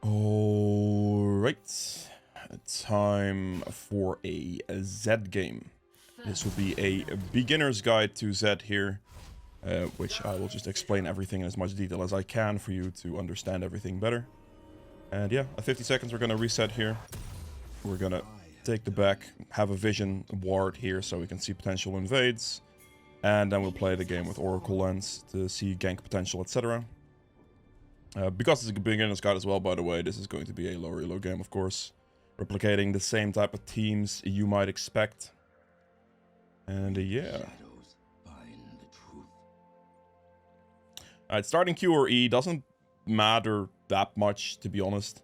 Alright, time for a ZED game. This will be a beginner's guide to ZED here, which I will just explain everything in as much detail as I can for you to understand everything better. And yeah, at 50 seconds we're going to reset here. We're going to take the back, have a vision ward here so we can see potential invades. And then we'll play the game with Oracle Lens to see gank potential, etc. Because it's a beginner's guide as well, by the way, this is going to be a low reload game, of course. Replicating the same type of teams you might expect. And yeah. Alright, starting Q or E doesn't matter that much, to be honest.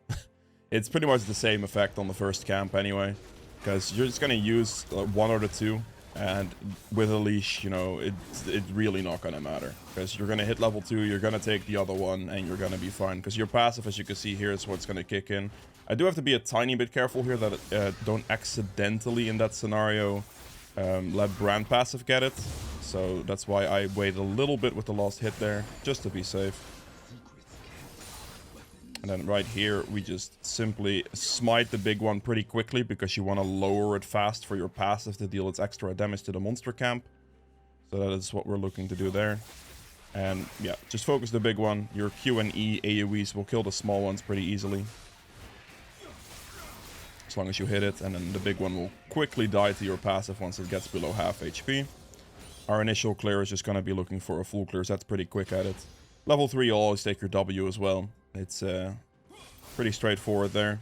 It's pretty much the same effect on the first camp anyway. Because you're just going to use one or the two. And with a leash, you know, it's really not going to matter. Because you're going to hit level 2, you're going to take the other one, and you're going to be fine. Because your passive, as you can see here, is what's going to kick in. I do have to be a tiny bit careful here that don't accidentally, in that scenario, let Brand passive get it. So that's why I wait a little bit with the last hit there, just to be safe. And then right here, we just simply smite the big one pretty quickly because you want to lower it fast for your passive to deal its extra damage to the monster camp. So that is what we're looking to do there. And yeah, just focus the big one. Your Q and E AoEs will kill the small ones pretty easily. As long as you hit it, and then the big one will quickly die to your passive once it gets below half HP. Our initial clear is just going to be looking for a full clear, so that's pretty quick at it. Level 3, you'll always take your W as well. It's pretty straightforward there.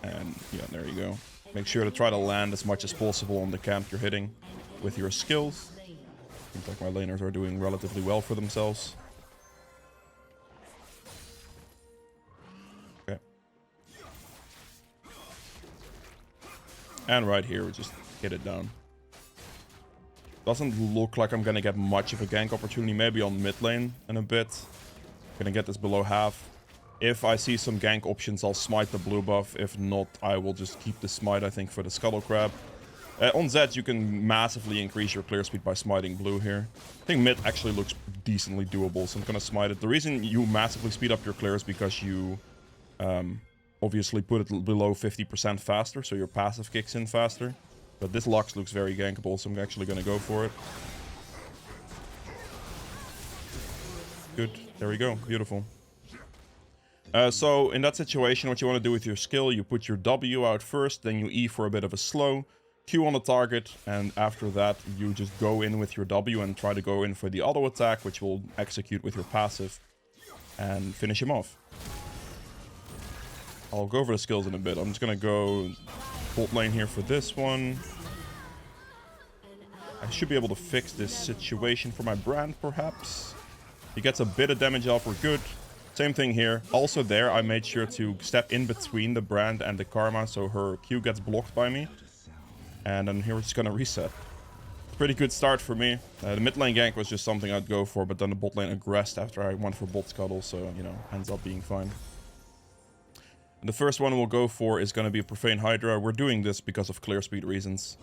And yeah, there you go. Make sure to try to land as much as possible on the camp you're hitting with your skills. Seems like my laners are doing relatively well for themselves. Okay. And right here, we just hit it down. Doesn't look like I'm gonna get much of a gank opportunity, maybe on mid lane in a bit. Gonna get this below half. If I see some gank options, I'll smite the blue buff. If not, I will just keep the smite, I think, for the Scuttle Crab. On Zed, you can massively increase your clear speed by smiting blue here. I think mid actually looks decently doable, so I'm gonna smite it. The reason you massively speed up your clear is because you obviously put it below 50% faster, so your passive kicks in faster. But this Lux looks very gankable, so I'm actually gonna go for it. Good. There we go. Beautiful. So in that situation, what you want to do with your skill, you put your W out first, then you E for a bit of a slow, Q on the target, and after that you just go in with your W and try to go in for the auto attack, which will execute with your passive, and finish him off. I'll go over the skills in a bit. I'm just going to go bot lane here for this one. I should be able to fix this situation for my Brand, perhaps. He gets a bit of damage off, we're good. Same thing here. Also there, I made sure to step in between the Brand and the Karma, so her Q gets blocked by me. And then here we're just gonna reset. Pretty good start for me. The mid lane gank was just something I'd go for, but then the bot lane aggressed after I went for bot scuttle, so, you know, ends up being fine. And the first one we'll go for is gonna be a Profane Hydra. We're doing this because of clear speed reasons.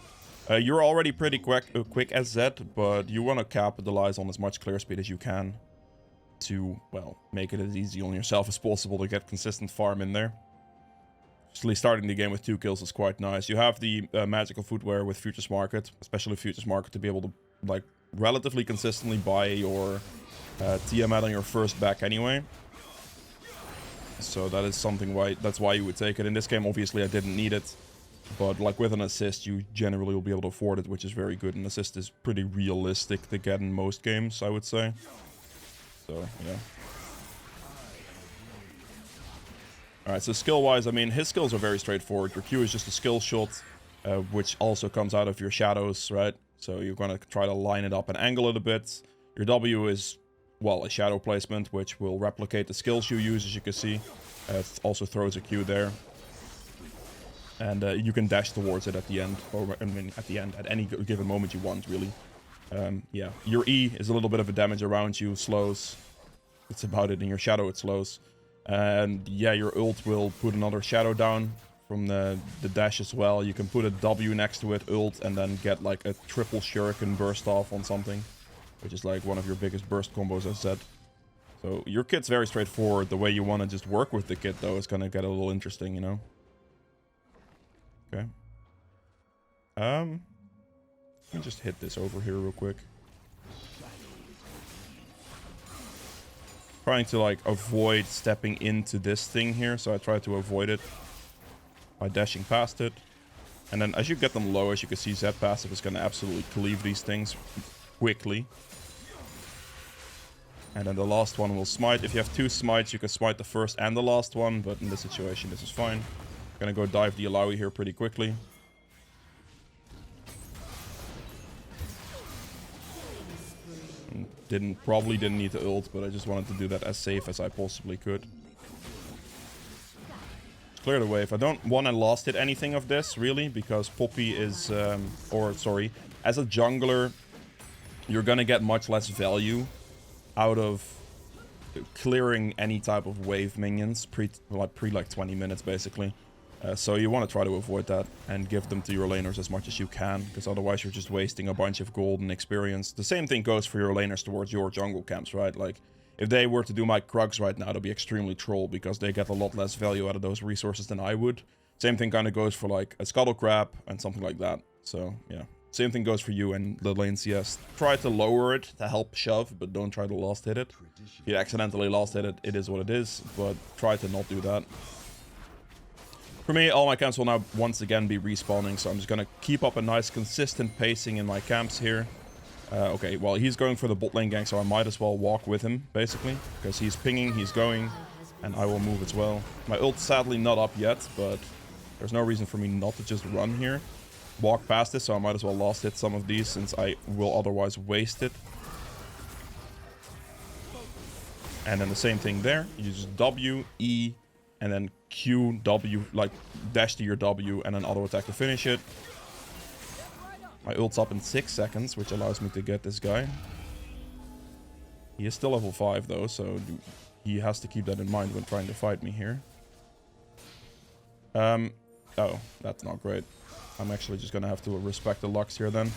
You're already pretty quick as Zed, but you want to capitalize on as much clear speed as you can to, well, make it as easy on yourself as possible to get consistent farm in there. Actually, starting the game with 2 kills is quite nice. You have the magical footwear with Futures Market, especially Futures Market, to be able to, like, relatively consistently buy your Tiamat on your first back anyway. So that is something that's why you would take it. In this game, obviously, I didn't need it. But like with an assist, you generally will be able to afford it, which is very good. An assist is pretty realistic to get in most games, I would say. So, yeah. Alright, so skill-wise, I mean, his skills are very straightforward. Your Q is just a skill shot, which also comes out of your shadows, right? So you're going to try to line it up and angle it a bit. Your W is, well, a shadow placement, which will replicate the skills you use, as you can see. It also throws a Q there. And you can dash towards it at the end, or I mean, at the end, at any given moment you want, really. Yeah, your E is a little bit of a damage around you, slows. That's about it. In your shadow, it slows. And yeah, your ult will put another shadow down from the dash as well. You can put a W next to it, ult, and then get like a triple shuriken burst off on something, which is like one of your biggest burst combos, as said. So your kit's very straightforward. The way you want to just work with the kit, though, is going to get a little interesting, you know? Okay. Let me just hit this over here real quick. Trying to, like, avoid stepping into this thing here, so I try to avoid it by dashing past it. And then as you get them low, as you can see, Z passive is going to absolutely cleave these things quickly. And then the last one will smite. If you have 2 smites, you can smite the first and the last one, but in this situation, this is fine. Gonna go dive the Alawi here pretty quickly. Probably didn't need to ult, but I just wanted to do that as safe as I possibly could. Clear the wave. I don't want to last hit anything of this, really, because Poppy is... as a jungler, you're gonna get much less value out of clearing any type of wave minions pre like 20 minutes, basically. So you want to try to avoid that and give them to your laners as much as you can, because otherwise you're just wasting a bunch of gold and experience. The same thing goes for your laners towards your jungle camps, right? Like, if they were to do my Krugs right now, they'd be extremely troll, because they get a lot less value out of those resources than I would. Same thing kind of goes for, like, a Scuttle Crab and something like that. So, yeah. Same thing goes for you and the lane CS. Try to lower it to help shove, but don't try to last hit it. If you accidentally last hit it, it is what it is, but try to not do that. For me, all my camps will now once again be respawning, so I'm just going to keep up a nice consistent pacing in my camps here. Okay, well, he's going for the bot lane gank, so I might as well walk with him, basically, because he's pinging, he's going, and I will move as well. My ult's sadly not up yet, but there's no reason for me not to just run here. Walk past this, so I might as well last hit some of these, since I will otherwise waste it. And then the same thing there. You just W, E, and then Q, W, like dash to your W, and then auto attack to finish it. My ult's up in 6 seconds, which allows me to get this guy. He is still level 5 though, so he has to keep that in mind when trying to fight me here. Oh, that's not great. I'm actually just gonna have to respect the Lux here then.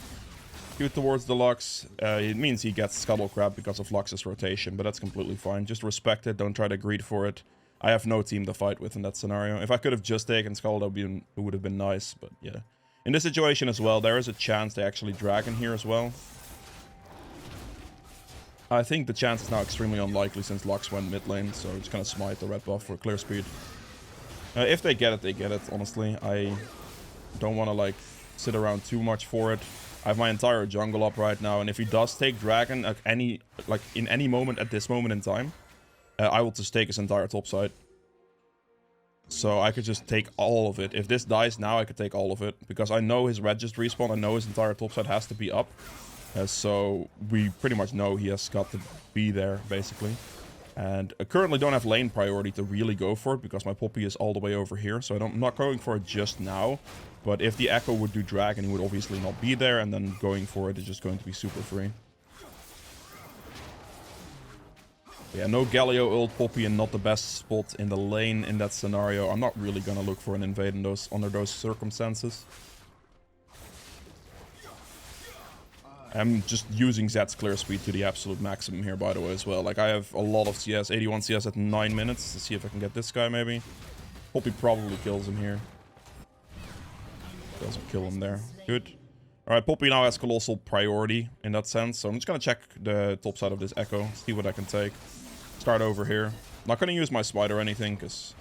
Q towards the Lux. It means he gets Scuttle Crab because of Lux's rotation, but that's completely fine. Just respect it, don't try to greed for it. I have no team to fight with in that scenario. If I could have just taken Scuttle, it would have been nice, but yeah. In this situation as well, there is a chance they actually Dragon here as well. I think the chance is now extremely unlikely since Lux went mid lane, so I'm just gonna smite the red buff for clear speed. If they get it, they get it, honestly. I don't want to, like, sit around too much for it. I have my entire jungle up right now, and if he does take Dragon at in any moment at this moment in time, I will just take his entire top side. So I could just take all of it. If this dies now, I could take all of it, because I know his red just respawned. I know his entire top side has to be up. So we pretty much know he has got to be there, basically. And I currently don't have lane priority to really go for it, because my Poppy is all the way over here. So I'm not going for it just now. But if the Echo would do Dragon, he would obviously not be there. And then going for it is just going to be super free. Yeah, no Galio ult, Poppy, and not the best spot in the lane in that scenario. I'm not really going to look for an invade in under those circumstances. I'm just using Zed's clear speed to the absolute maximum here, by the way, as well. Like, I have a lot of CS, 81 CS at 9 minutes. Let's see if I can get this guy, maybe. Poppy probably kills him here. Doesn't kill him there. Good. Alright, Poppy now has colossal priority in that sense. So I'm just going to check the top side of this Echo, see what I can take. Start over here. I'm not going to use my smite or anything, because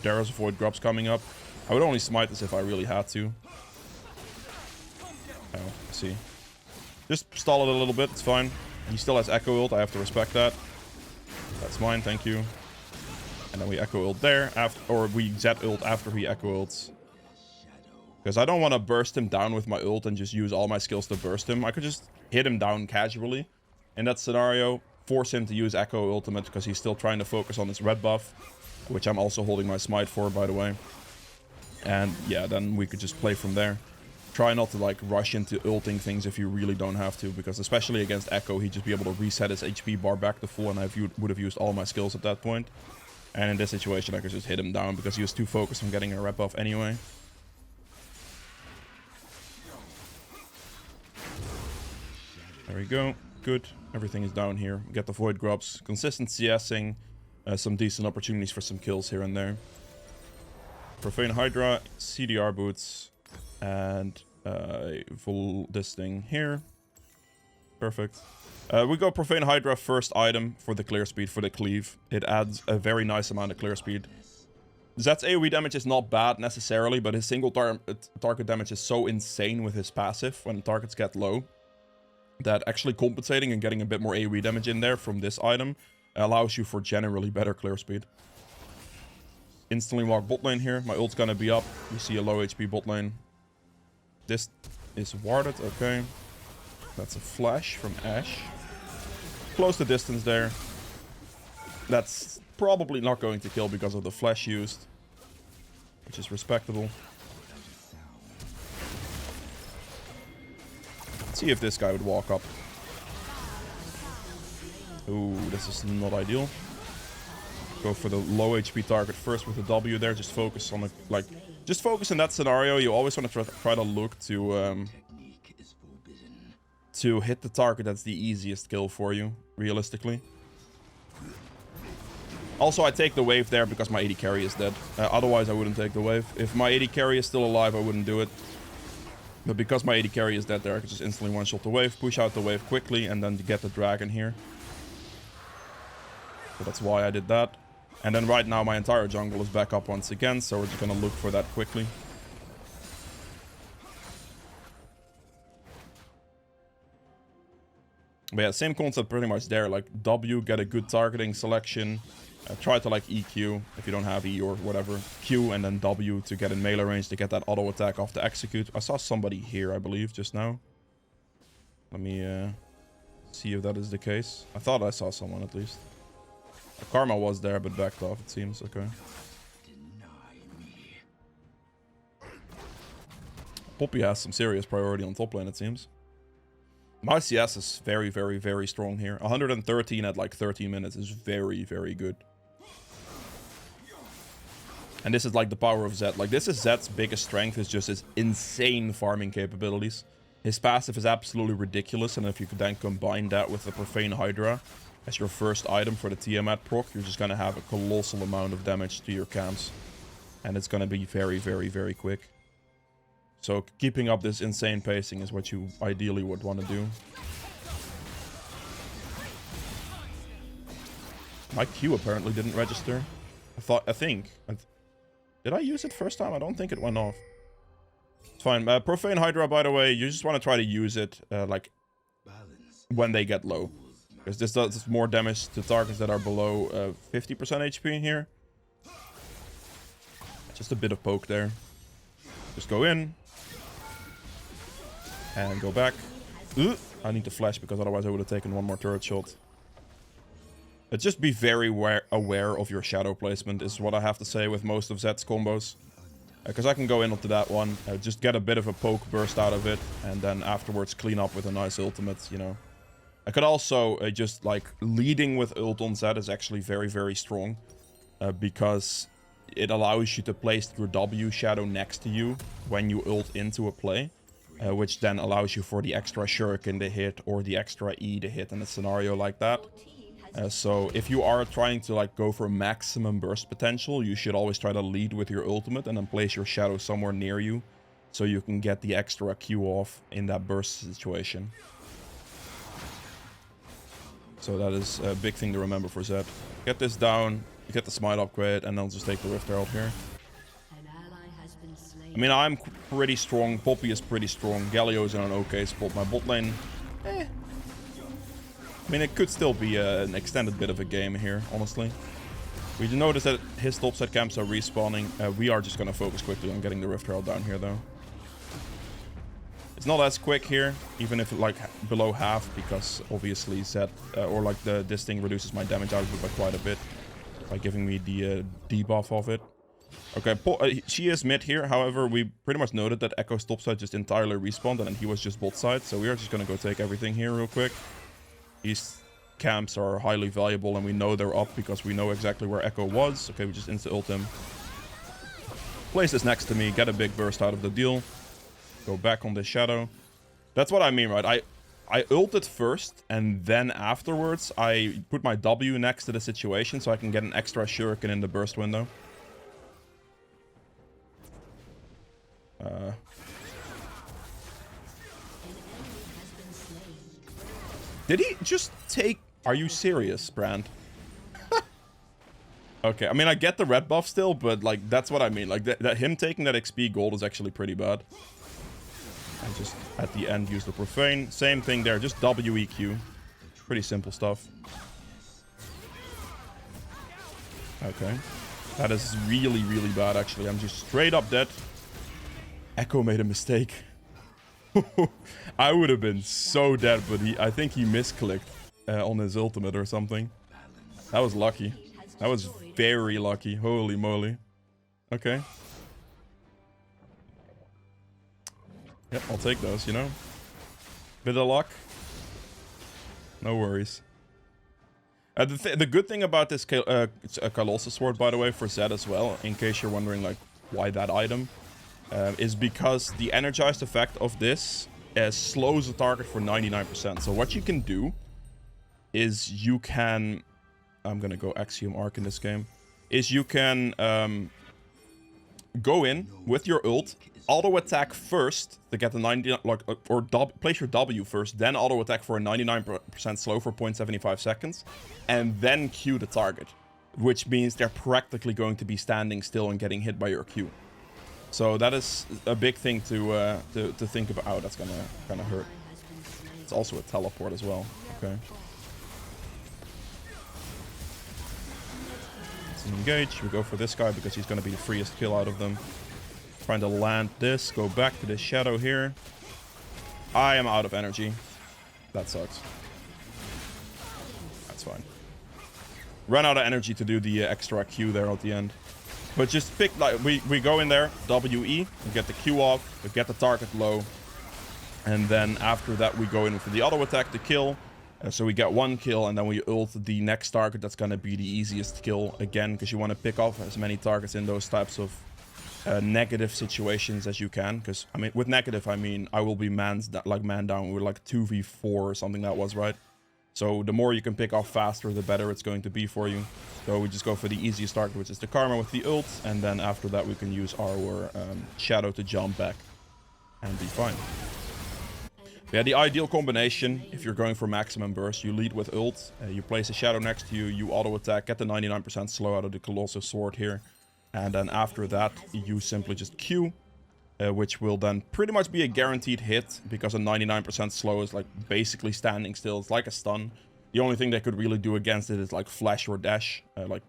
there is Void Grubs coming up. I would only smite this if I really had to. Oh, I see. Just stall it a little bit, it's fine. He still has Echo ult, I have to respect that. That's mine, thank you. And then we Echo ult there, or we Z ult after he Echo ults. Because I don't want to burst him down with my ult and just use all my skills to burst him. I could just hit him down casually in that scenario. Force him to use Echo ultimate because he's still trying to focus on his red buff. Which I'm also holding my smite for, by the way. And yeah, then we could just play from there. Try not to, like, rush into ulting things if you really don't have to, because especially against Echo, he'd just be able to reset his HP bar back to full, and I would have used all my skills at that point. And in this situation, I could just hit him down because he was too focused on getting a red buff anyway. There we go. good. Everything is down here. Get the Void Grubs. Consistent CSing. Some decent opportunities for some kills here and there. Profane Hydra, CDR boots, and full this thing here. Perfect. We go Profane Hydra first item for the clear speed, for the cleave. It adds a very nice amount of clear speed. Zed's AoE damage is not bad necessarily, but his single target damage is so insane with his passive when targets get low that actually compensating and getting a bit more AoE damage in there from this item allows you for generally better clear speed. Instantly walk bot lane here. My ult's gonna be up. We see a low HP bot lane. This is warded. Okay. That's a flash from Ashe. Close the distance there. That's probably not going to kill because of the flash used, which is respectable. Let's see if this guy would walk up. Ooh, this is not ideal. Go for the low HP target first with the W there. Just focus on the, just focus in that scenario. You always want to try to look to hit the target that's the easiest kill for you, realistically. Also, I take the wave there because my AD carry is dead. Otherwise, I wouldn't take the wave. If my AD carry is still alive, I wouldn't do it. But because my AD carry is dead there, I can just instantly one-shot the wave, push out the wave quickly, and then get the dragon here. So that's why I did that. And then right now, my entire jungle is back up once again, so we're just gonna look for that quickly. But yeah, same concept pretty much there. Like, W, get a good targeting selection. Try to, like, EQ if you don't have E or whatever. Q and then W to get in melee range to get that auto attack off the execute. I saw somebody here, I believe, just now. Let me see if that is the case. I thought I saw someone at least. Karma was there, but backed off, it seems. Okay. Poppy has some serious priority on top lane, it seems. My CS is very, very, very strong here. 113 at like 13 minutes is very, very good. And this is like the power of Zed. Like, this is Zed's biggest strength, is just his insane farming capabilities. His passive is absolutely ridiculous, and if you could then combine that with the Profane Hydra as your first item for the Tiamat proc, you're just gonna have a colossal amount of damage to your camps. And it's gonna be very, very, very quick. So keeping up this insane pacing is what you ideally would want to do. My Q apparently didn't register. Did I use it first time? I don't think it went off. It's fine. Profane Hydra, by the way, you just want to try to use it like when they get low. Because this does more damage to targets that are below 50% HP here. Just a bit of poke there. Just go in. And go back. I need to flash because otherwise I would have taken one more turret shot. But just be very aware of your shadow placement is what I have to say with most of Zed's combos. Because I can go in onto that one, just get a bit of a poke burst out of it, and then afterwards clean up with a nice ultimate, you know. I could also just, like, leading with ult on Zed is actually very, very strong. Because it allows you to place your W shadow next to you when you ult into a play. Which then allows you for the extra shuriken to hit or the extra E to hit in a scenario like that. So if you are trying to like go for maximum burst potential, you should always try to lead with your ultimate and then place your shadow somewhere near you so you can get the extra Q off in that burst situation. So that is a big thing to remember for Zed. Get this down, get the smite upgrade, and then just take the Rift Herald here. I mean, I'm pretty strong. Poppy is pretty strong. Galio's in an okay spot. My bot lane, I mean, it could still be an extended bit of a game here, honestly. We notice that his topside camps are respawning. We are just going to focus quickly on getting the Rift Herald down here, though. It's not as quick here, even if like below half, because obviously Zed, or like this thing reduces my damage output by quite a bit by giving me the debuff of it. Okay, she is mid here. However, we pretty much noted that Echo's topside just entirely respawned, and then he was just bot side. So we are just going to go take everything here real quick. These camps are highly valuable, and we know they're up because we know exactly where Echo was. Okay, we just insta-ult him. Place this next to me, get a big burst out of the deal. Go back on this shadow. That's what I mean, right? I ulted first, and then afterwards I put my W next to the situation so I can get an extra shuriken in the burst window. Did he just take... Are you serious, Brand? Okay, I mean, I get the red buff still, but, like, that's what I mean. Like, that him taking that XP gold is actually pretty bad. I just, at the end, use the Profane. Same thing there, just WEQ. Pretty simple stuff. Okay. That is really, really bad, actually. I'm just straight up dead. Echo made a mistake. I would have been so dead, but I think he misclicked on his ultimate or something. That was lucky. That was very lucky. Holy moly. Okay. Yep, I'll take those, you know. Bit of luck. No worries. The good thing about this it's a Colossus Sword, by the way, for Zed as well, in case you're wondering, like, why that item, is because the energized effect of this slows the target for 99%. So what you can do is you can... I'm gonna go Axiom Arc in this game. Is you can go in with your ult, auto attack first to get the 90, like, or place your W first, then auto attack for a 99% slow for 0.75 seconds, and then Q the target, which means they're practically going to be standing still and getting hit by your Q. So that is a big thing to think about. Oh, that's gonna hurt. It's also a teleport as well. Okay. Engage. We go for this guy because he's going to be the freest kill out of them. Trying to land this. Go back to this shadow here. I am out of energy. That sucks. That's fine. Run out of energy to do the extra Q there at the end. But just pick, like, we go in there, WE, we get the Q off, we get the target low. And then after that we go in for the auto attack to kill. So we get one kill, and then we ult the next target. That's going to be the easiest kill again, because you want to pick off as many targets in those types of negative situations as you can. Because, I mean, with negative, I mean, I will be man down. We're like 2v4 or something that was, right? So the more you can pick off faster, the better it's going to be for you. So we just go for the easiest target, which is the Karma with the ult. And then after that, we can use our Shadow to jump back and be fine. Yeah, the ideal combination, if you're going for maximum burst, you lead with ult, you place a shadow next to you, you auto attack, get the 99% slow out of the Colossus Sword here, and then after that, you simply just Q, which will then pretty much be a guaranteed hit, because a 99% slow is like basically standing still. It's like a stun. The only thing they could really do against it is like flash or dash, like,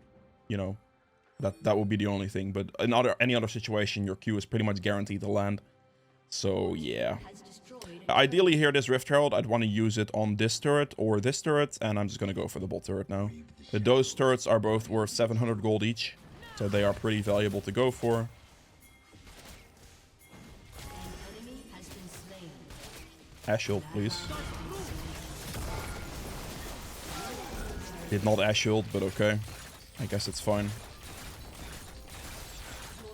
you know, that would be the only thing. But in any other situation, your Q is pretty much guaranteed to land. So yeah. Ideally here, this Rift Herald, I'd want to use it on this turret or this turret, and I'm just going to go for the bot turret now. Those turrets are both worth 700 gold each, so they are pretty valuable to go for. Ash ult, please. Did not Ash ult, but okay. I guess it's fine.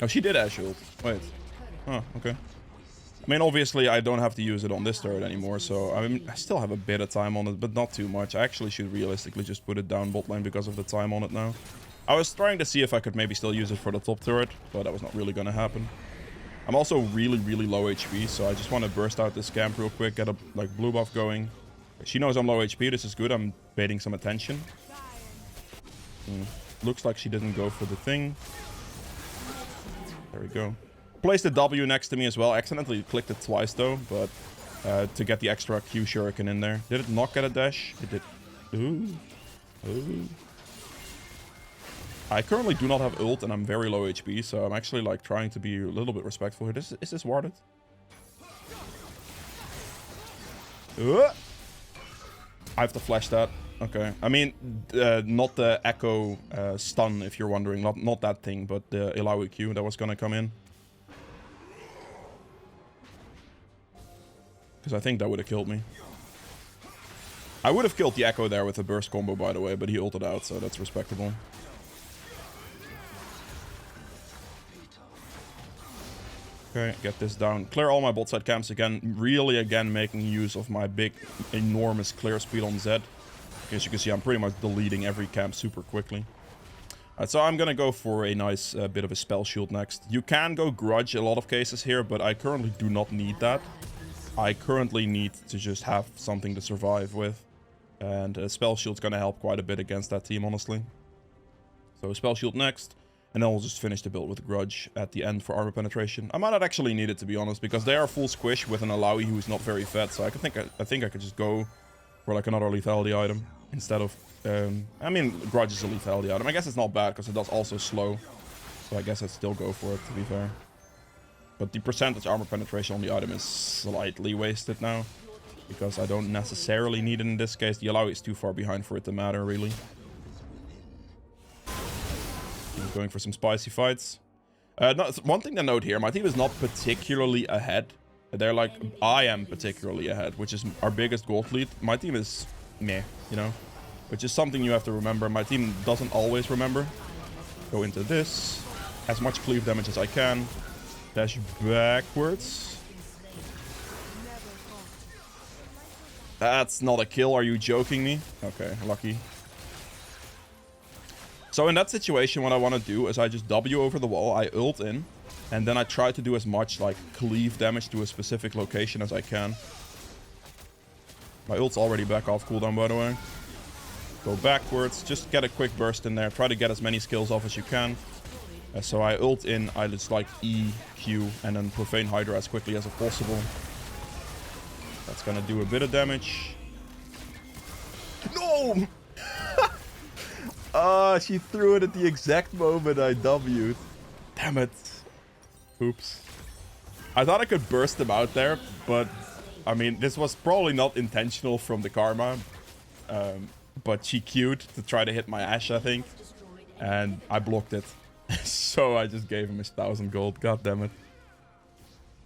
Oh, she did Ash ult. Wait. Oh, okay. I mean, obviously, I don't have to use it on this turret anymore, so I mean, I still have a bit of time on it, but not too much. I actually should realistically just put it down bot lane because of the time on it now. I was trying to see if I could maybe still use it for the top turret, but that was not really going to happen. I'm also really, really low HP, so I just want to burst out this camp real quick, get a like blue buff going. She knows I'm low HP, this is good, I'm baiting some attention. Looks like she didn't go for the thing. There we go. Placed the W next to me as well. Accidentally clicked it twice though, but to get the extra Q shuriken in there. Did it not get a dash? It did. Ooh. Ooh. I currently do not have ult and I'm very low HP, so I'm actually like trying to be a little bit respectful here. Is this warded? I have to flash that. Okay. I mean, not the Echo stun, if you're wondering. Not that thing, but the Ilawi Q that was gonna come in. Because I think that would have killed me. I would have killed the Echo there with a burst combo, by the way, but he ulted out, so that's respectable. Okay, get this down. Clear all my bot side camps again. Really, again, making use of my big, enormous clear speed on Zed. As you can see, I'm pretty much deleting every camp super quickly. Alright, so I'm gonna go for a nice bit of a spell shield next. You can go grudge a lot of cases here, but I currently do not need that. I currently need to just have something to survive with. And a spell shield's gonna help quite a bit against that team, honestly. So spell shield next. And then we'll just finish the build with grudge at the end for armor penetration. I might not actually need it, to be honest, because they are full squish with an Alawi who's not very fed. So I think I could just go for like another lethality item instead of... I mean, grudge is a lethality item. I guess it's not bad because it does also slow. So I guess I'd still go for it, to be fair. But the percentage armor penetration on the item is slightly wasted now. Because I don't necessarily need it in this case. The Alawi is too far behind for it to matter, really. I'm going for some spicy fights. One thing to note here, my team is not particularly ahead. They're like, I am particularly ahead, which is our biggest gold lead. My team is meh, you know? Which is something you have to remember. My team doesn't always remember. Go into this. As much cleave damage as I can. Dash backwards. That's not a kill. Are you joking me? Okay, lucky. So in that situation, what I want to do is I just W over the wall. I ult in. And then I try to do as much like cleave damage to a specific location as I can. My ult's already back off cooldown, by the way. Go backwards. Just get a quick burst in there. Try to get as many skills off as you can. So I ult in. I just like E, Q, and then Profane Hydra as quickly as possible. That's gonna do a bit of damage. No! She threw it at the exact moment I W'd. Damn it. Oops. I thought I could burst them out there, but... I mean, this was probably not intentional from the Karma. But she queued to try to hit my Ashe, I think. And I blocked it. So I just gave him his 1,000 gold. God damn it.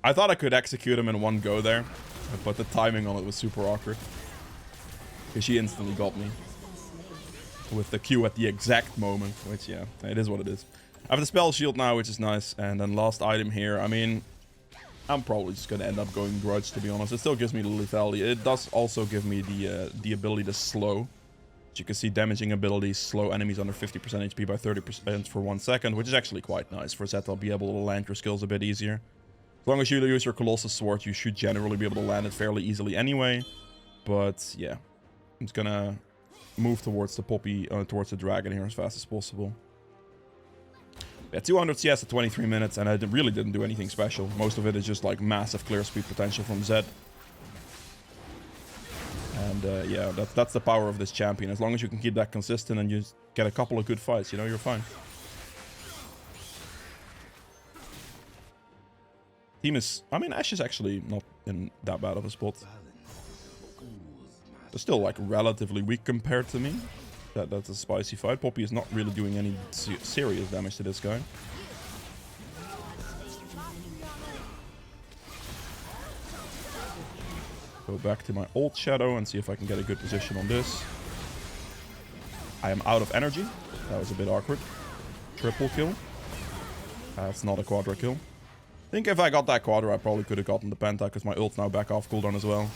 I thought I could execute him in one go there. But the timing on it was super awkward. Because she instantly got me. With the Q at the exact moment. Which, yeah, it is what it is. I have the spell shield now, which is nice. And then last item here. I mean, I'm probably just going to end up going grudge, to be honest. It still gives me the lethality. It does also give me the ability to slow. As you can see, damaging abilities slow enemies under 50% HP by 30% for 1 second. Which is actually quite nice. For Zed, I'll be able to land your skills a bit easier. As long as you use your Colossus Sword, you should generally be able to land it fairly easily anyway. But, yeah. I'm just gonna move towards the Poppy, towards the Dragon here as fast as possible. Yeah, 200 CS at 23 minutes, and I really didn't do anything special. Most of it is just, like, massive clear speed potential from Zed. And, yeah, that's the power of this champion. As long as you can keep that consistent and you get a couple of good fights, you know, you're fine. Team is... I mean, Ashe is actually not in that bad of a spot. They're still, like, relatively weak compared to me. That's a spicy fight. Poppy is not really doing any serious damage to this guy. Go back to my old Shadow and see if I can get a good position on this. I am out of energy. That was a bit awkward. Triple kill. That's not a quadra kill. I think if I got that quadra, I probably could have gotten the penta, because my ult's now back off cooldown as well.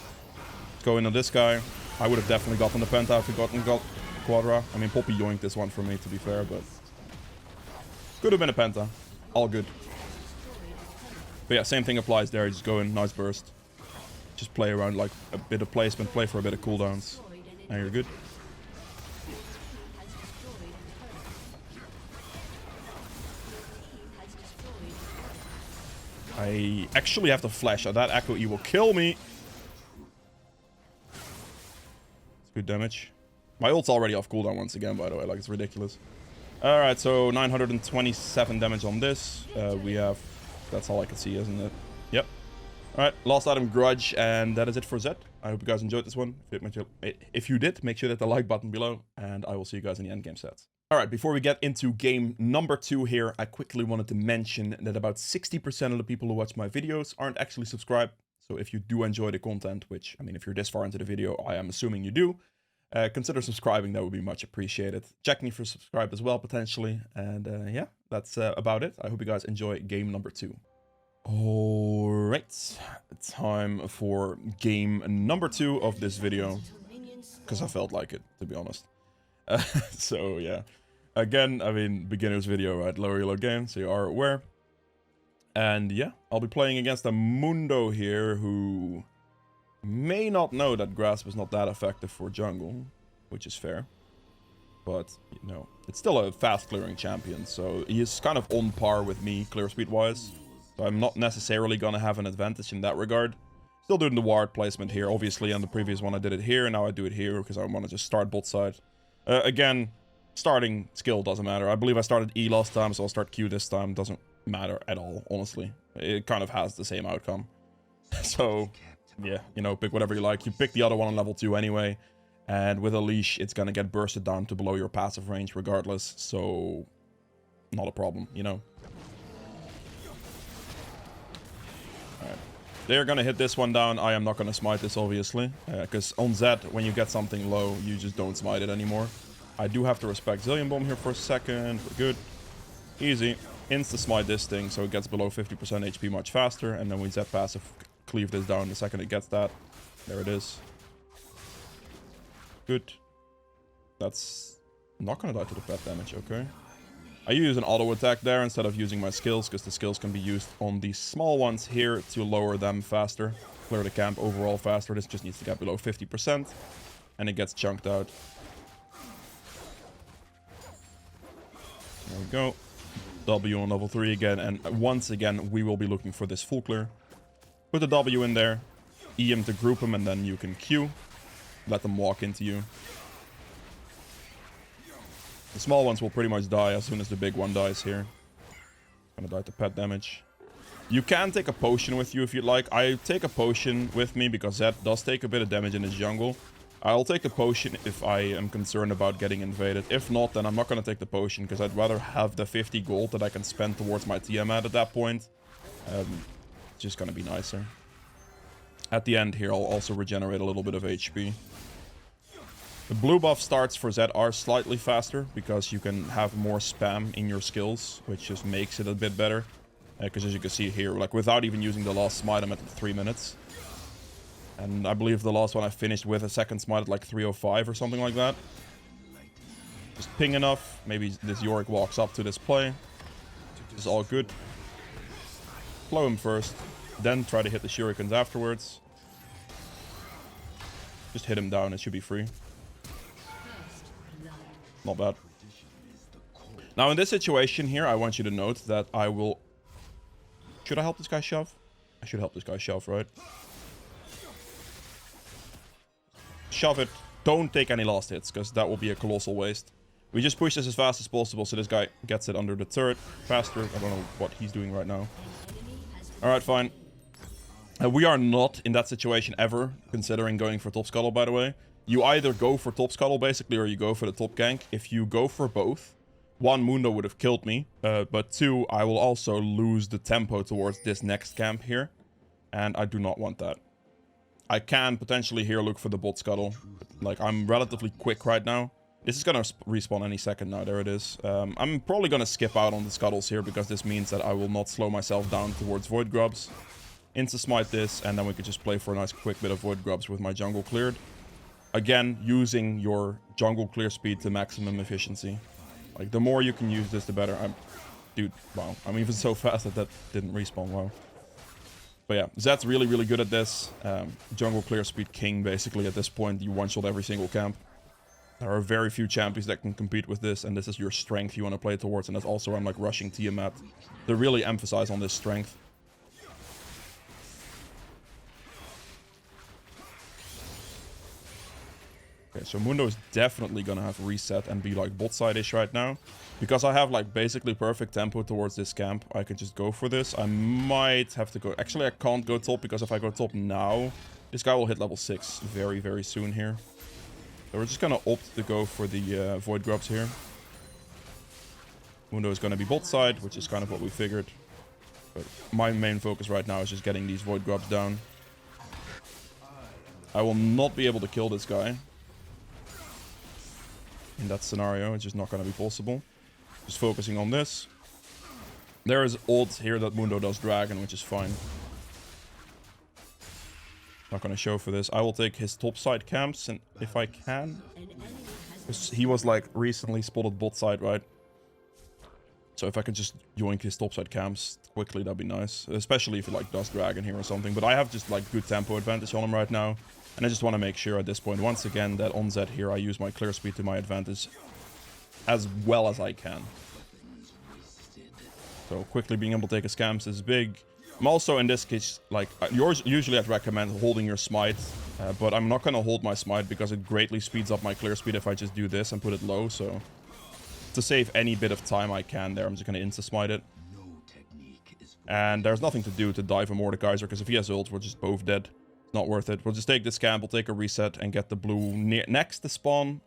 Let's go into this guy. I would have definitely gotten the penta if we got quadra. I mean, Poppy yoinked this one for me, to be fair, but... could have been a penta. All good. But yeah, same thing applies there. Just go in, nice burst. Just play around, like, a bit of placement, play for a bit of cooldowns. And you're good. I actually have to flash. That Echo E will kill me. It's good damage. My ult's already off cooldown once again, by the way. Like, it's ridiculous. Alright, so 927 damage on this. We have... that's all I can see, isn't it? Yep. Alright, last item, Grudge. And that is it for Zed. I hope you guys enjoyed this one. If you did, make sure to hit the like button below. And I will see you guys in the endgame sets. Alright, before we get into game number 2 here, I quickly wanted to mention that about 60% of the people who watch my videos aren't actually subscribed. So if you do enjoy the content, which, I mean, if you're this far into the video, I am assuming you do, consider subscribing. That would be much appreciated. Check me for subscribe as well, potentially. And yeah, that's about it. I hope you guys enjoy game number 2. Alright, time for game number 2 of this video, because I felt like it, to be honest. So yeah, again, I mean, beginner's video, right? Lower elo game, so you are aware. And yeah, I'll be playing against a Mundo here who may not know that Grasp is not that effective for jungle, which is fair. But, you know, it's still a fast clearing champion, so he is kind of on par with me clear speed wise. So I'm not necessarily gonna have an advantage in that regard. Still doing the ward placement here. Obviously, on the previous one I did it here, now I do it here because I want to just start bot side. Again, starting skill doesn't matter. I believe I started E last time, so I'll start Q this time. Doesn't matter at all, honestly. It kind of has the same outcome. So, yeah, you know, pick whatever you like. You pick the other one on level 2 anyway. And with a leash, it's gonna get bursted down to below your passive range regardless. So, not a problem, you know. Alright. They're gonna hit this one down. I am not gonna smite this, obviously. Because on Zed, when you get something low, you just don't smite it anymore. I do have to respect Zillion Bomb here for a second. We're good. Easy. Insta-smite this thing so it gets below 50% HP much faster. And then we Zed passive cleave this down the second it gets that. There it is. Good. That's not gonna die to the pet damage, okay. I use an auto attack there instead of using my skills, because the skills can be used on the small ones here to lower them faster. Clear the camp overall faster. This just needs to get below 50%. And it gets chunked out. There we go. W on level 3 again, and once again we will be looking for this full clear. Put the W in there. E him to group him, and then you can Q. Let them walk into you. The small ones will pretty much die as soon as the big one dies here. Gonna die to pet damage. You can take a potion with you if you'd like. I take a potion with me because Zed does take a bit of damage in his jungle. I'll take the potion if I am concerned about getting invaded. If not, then I'm not gonna take the potion because I'd rather have the 50 gold that I can spend towards my Tiamat at that point. It's just gonna be nicer. At the end here, I'll also regenerate a little bit of HP. The blue buff starts for ZR slightly faster because you can have more spam in your skills, which just makes it a bit better. Because as you can see here, like without even using the last smite, I'm at 3 minutes. And I believe the last one I finished with a second smite at like 3:05 or something like that. Just ping enough. Maybe this Yorick walks up to this play. This is all good. Flow him first, then try to hit the shurikens afterwards. Just hit him down, it should be free. Not bad. Now in this situation here, I want you to note that I will... Should I help this guy shove? I should help this guy shove, right? Shove it. Don't take any last hits, because that will be a colossal waste. We just push this as fast as possible so this guy gets it under the turret faster. I don't know what he's doing right now. Alright, fine. We are not in that situation ever, considering going for top scuttle, by the way. You either go for top scuttle, basically, or you go for the top gank. If you go for both, 1, Mundo would have killed me. But 2, I will also lose the tempo towards this next camp here. And I do not want that. I can potentially here look for the bot scuttle. Like, I'm relatively quick right now. This is gonna respawn any second now. There it is. I'm probably gonna skip out on the scuttles here because this means that I will not slow myself down towards void grubs. Insta-smite this, and then we could just play for a nice quick bit of void grubs with my jungle cleared. Again, using your jungle clear speed to maximum efficiency. Like, the more you can use this, the better. Dude, wow. I'm even so fast that didn't respawn, wow. But yeah, Zed's really, really good at this. Jungle clear speed king, basically, at this point. You one-shot every single camp. There are very few champions that can compete with this, and this is your strength you want to play towards, and that's also why I'm like rushing Tiamat to really emphasize on this strength. Okay, so Mundo is definitely gonna have reset and be like bot side-ish right now. Because I have like basically perfect tempo towards this camp, I can just go for this. I might have to go... Actually, I can't go top because if I go top now, this guy will hit level 6 very, very soon here. So we're just gonna opt to go for the void grubs here. Mundo is gonna be bot side, which is kind of what we figured. But my main focus right now is just getting these void grubs down. I will not be able to kill this guy. In that scenario, it's just not going to be possible. Just focusing on this. There is ult here that Mundo does dragon, which is fine. Not gonna show for this. I will take his top side camps, and if I can. He was like recently spotted bot side, right? So if I could just yoink his topside camps quickly, that'd be nice. Especially if he like does dragon here or something. But I have just like good tempo advantage on him right now. And I just want to make sure at this point, once again, that on ZED here, I use my clear speed to my advantage as well as I can. So quickly being able to take his camps is big. I'm also in this case, like, usually I'd recommend holding your smite. But I'm not going to hold my smite because it greatly speeds up my clear speed if I just do this and put it low. So to save any bit of time I can there, I'm just going to insta-smite it. And there's nothing to do to dive a Mordekaiser, because if he has ult, we're just both dead. It's not worth it. We'll just take this camp, we'll take a reset, and get the blue next to spawn.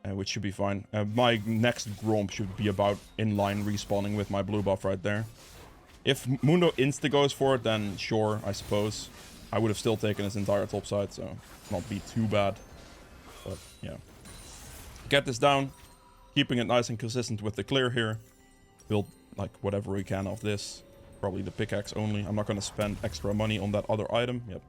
Which should be fine. My next Gromp should be about in line respawning with my blue buff right there. If Mundo insta goes for it, then sure, I suppose. I would have still taken his entire top side, so not be too bad. But yeah. Get this down. Keeping it nice and consistent with the clear here. Build like whatever we can of this. Probably the pickaxe only. I'm not going to spend extra money on that other item. Yep.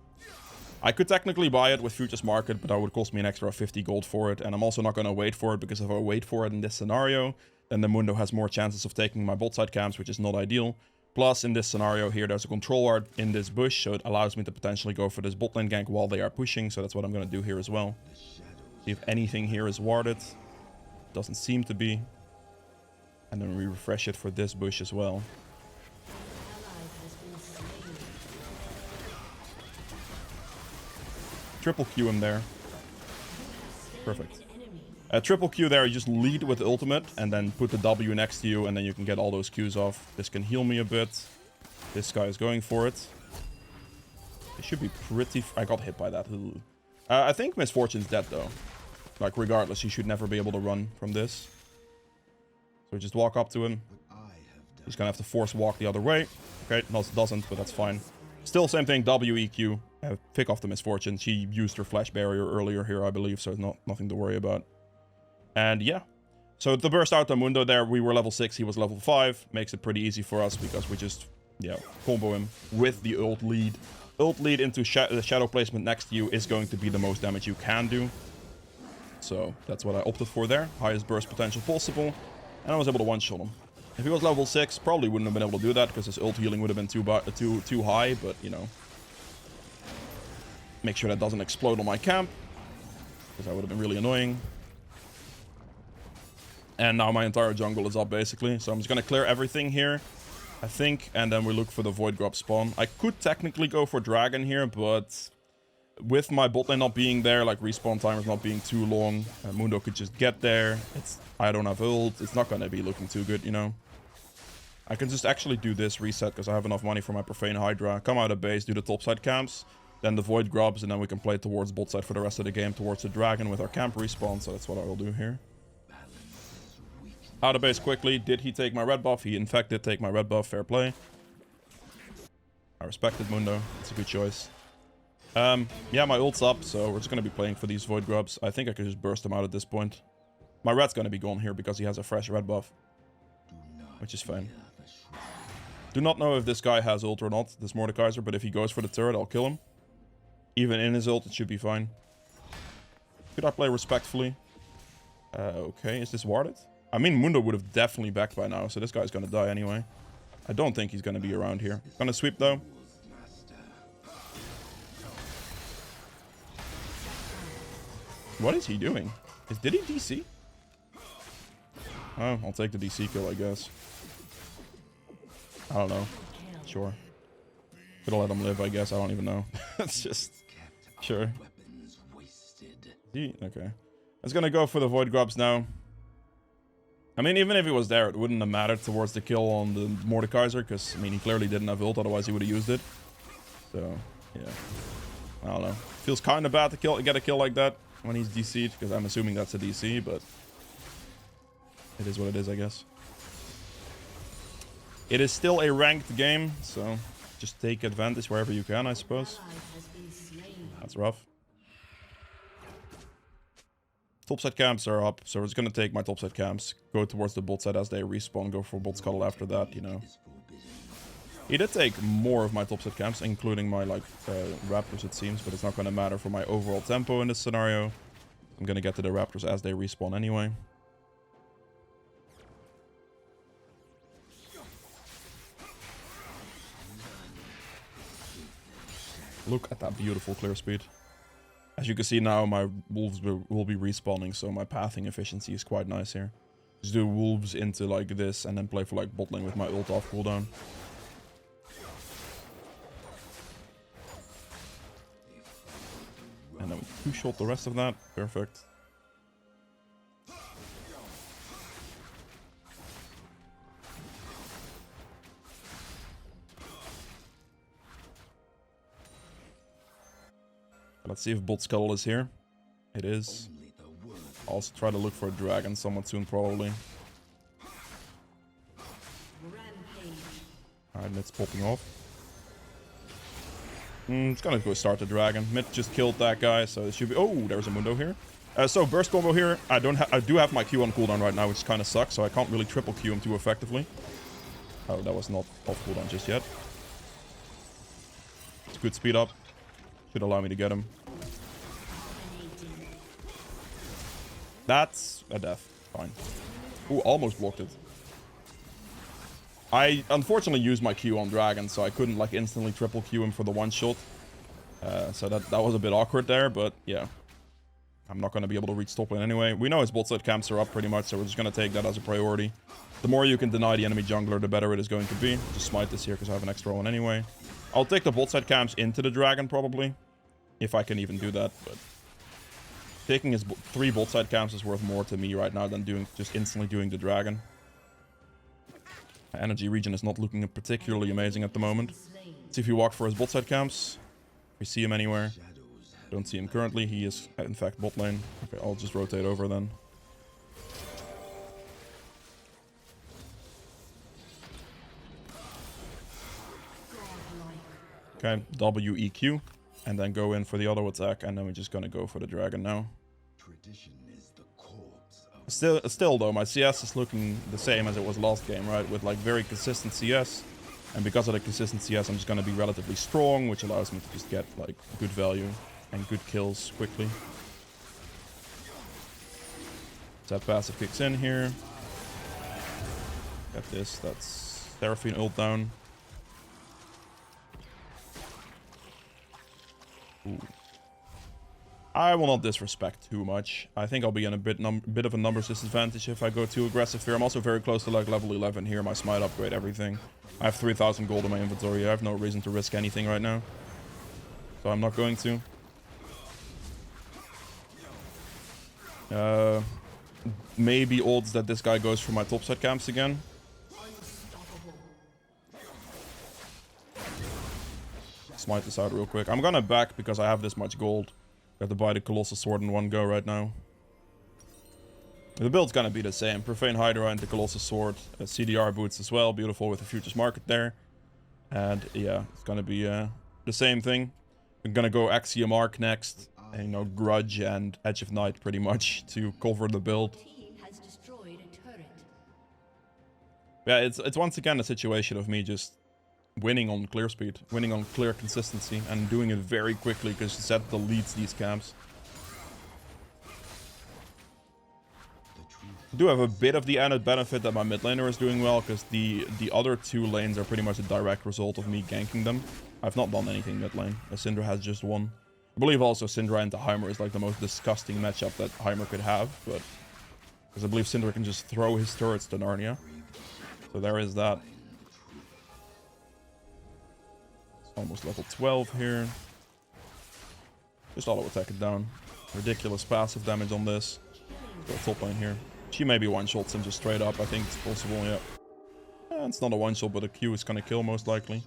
I could technically buy it with Futures Market, but that would cost me an extra 50 gold for it. And I'm also not going to wait for it, because if I wait for it in this scenario, then the Mundo has more chances of taking my bot side camps, which is not ideal. Plus, in this scenario here, there's a control ward in this bush, so it allows me to potentially go for this bot lane gank while they are pushing. So that's what I'm going to do here as well. See if anything here is warded. Doesn't seem to be. And then we refresh it for this bush as well. Triple Q him there. Perfect. Triple Q there, you just lead with the ultimate and then put the W next to you, and then you can get all those Qs off. This can heal me a bit. This guy is going for it. It should be pretty... I got hit by that. I think Misfortune's dead though. Like regardless, he should never be able to run from this. So just walk up to him. He's gonna have to force walk the other way. Okay, no, it doesn't, but that's fine. Still same thing, WEQ. Pick off the Misfortune. She used her flash barrier earlier here, I believe, so it's nothing to worry about. And yeah. So to burst out the Mundo there, we were level 6, he was level 5. Makes it pretty easy for us because we just, yeah, combo him with the ult lead. Ult lead into the shadow placement next to you is going to be the most damage you can do. So that's what I opted for there. Highest burst potential possible. And I was able to one-shot him. If he was level 6, probably wouldn't have been able to do that because his ult healing would have been too high, but you know. Make sure that doesn't explode on my camp, because that would have been really annoying. And now my entire jungle is up basically, so I'm just gonna clear everything here, I think, and then we look for the Void Grub spawn. I could technically go for Dragon here, but with my bot lane not being there, like respawn timers not being too long, Mundo could just get there. I don't have ult, it's not gonna be looking too good, you know. I can just actually do this reset because I have enough money for my Profane Hydra. Come out of base, do the topside camps, then the Void Grubs, and then we can play towards bot side for the rest of the game, towards the Dragon with our camp respawn. So that's what I will do here. Out of base quickly. Did he take my red buff? He in fact did take my red buff. Fair play. I respect it, Mundo. It's a good choice. Yeah, my ult's up, so we're just going to be playing for these Void Grubs. I think I could just burst him out at this point. My red's going to be gone here because he has a fresh red buff, which is fine. Do not know if this guy has ult or not, this Mordekaiser, but if he goes for the turret, I'll kill him. Even in his ult, it should be fine. Could I play respectfully? Okay, is this warded? I mean, Mundo would have definitely backed by now, so this guy's gonna die anyway. I don't think he's gonna be around here. Gonna sweep though. What is he doing? Did he DC? Oh, I'll take the DC kill, I guess. I don't know. Sure. Could have let him live, I guess. I don't even know. It's just... Sure. Okay. I was gonna go for the Void Grubs now. I mean, even if he was there, it wouldn't have mattered towards the kill on the Mordekaiser, because, I mean, he clearly didn't have ult, otherwise he would have used it. So, yeah. I don't know. Feels kind of bad to get a kill like that when he's DC'd, because I'm assuming that's a DC, but... It is what it is, I guess. It is still a ranked game, so just take advantage wherever you can, I suppose. That's rough. Topside camps are up, so we're just gonna take my topside camps, go towards the bot side as they respawn, go for bot scuttle after that, you know. He did take more of my topside camps, including my, like, raptors, it seems, but it's not gonna matter for my overall tempo in this scenario. I'm gonna get to the raptors as they respawn anyway. Look at that beautiful clear speed. As you can see now, my wolves will be respawning, so my pathing efficiency is quite nice here. Just do wolves into like this and then play for like bot lane with my ult off cooldown. And then we two-shot the rest of that. Perfect. Let's see if bot scuttle is here. It is. I'll also try to look for a dragon somewhat soon, probably. Alright, it's popping off. It's gonna go start the dragon. Mid just killed that guy, so it should be... Oh, there's a Mundo here. So, burst combo here. I do have my Q on cooldown right now, which kind of sucks, so I can't really triple Q him too effectively. Oh, that was not off cooldown just yet. It's good speed up. Should allow me to get him. That's a death. Fine. Ooh, almost blocked it. I unfortunately used my Q on Dragon, so I couldn't like instantly triple Q him for the one shot. So that was a bit awkward there, but yeah. I'm not going to be able to reach top lane anyway. We know his bot side camps are up pretty much, so we're just going to take that as a priority. The more you can deny the enemy jungler, the better it is going to be. Just smite this here because I have an extra one anyway. I'll take the bot side camps into the dragon probably. If I can even do that, but... Taking his 3 bot side camps is worth more to me right now than just instantly doing the dragon. My energy regen is not looking particularly amazing at the moment. Let's see if we walk for his bot side camps. If we see him anywhere. Don't see him currently. He is, in fact, bot lane. Okay, I'll just rotate over then. Okay, WEQ. And then go in for the auto attack. And then we're just gonna go for the dragon now. Still though, my CS is looking the same as it was last game, right? With like very consistent CS. And because of the consistent CS, I'm just gonna be relatively strong, which allows me to just get like good value and good kills quickly. That passive kicks in here. Get this, that's Seraphine ult down. Ooh. I will not disrespect too much. I think I'll be in a bit of a numbers disadvantage if I go too aggressive here. I'm also very close to like level 11 here. My smite upgrade, everything. I have 3,000 gold in my inventory. I have no reason to risk anything right now. So I'm not going to. Maybe odds that this guy goes for my topside camps again. Smite this out real quick. I'm gonna back because I have this much gold. Got to buy the Colossal Sword in one go right now. The build's gonna be the same. Profane Hydra and the Colossal Sword. CDR boots as well. Beautiful with the Futures Market there. And yeah, it's gonna be the same thing. I'm gonna go Axiom Arc next. And, you know, Grudge and Edge of Night pretty much to cover the build. Yeah, it's once again a situation of me just winning on clear speed, winning on clear consistency, and doing it very quickly because ZED deletes these camps. I do have a bit of the added benefit that my mid laner is doing well because the other 2 lanes are pretty much a direct result of me ganking them. I've not done anything mid lane. Syndra has just one. I believe also Syndra into Heimer is like the most disgusting matchup that Heimer could have, but because I believe Syndra can just throw his turrets to Narnia. So there is that. Almost level 12 here. Just auto attack it down. Ridiculous passive damage on this. Go top lane here. She maybe one-shots him just straight up. I think it's possible, yeah. It's not a one-shot, but a Q is gonna kill most likely.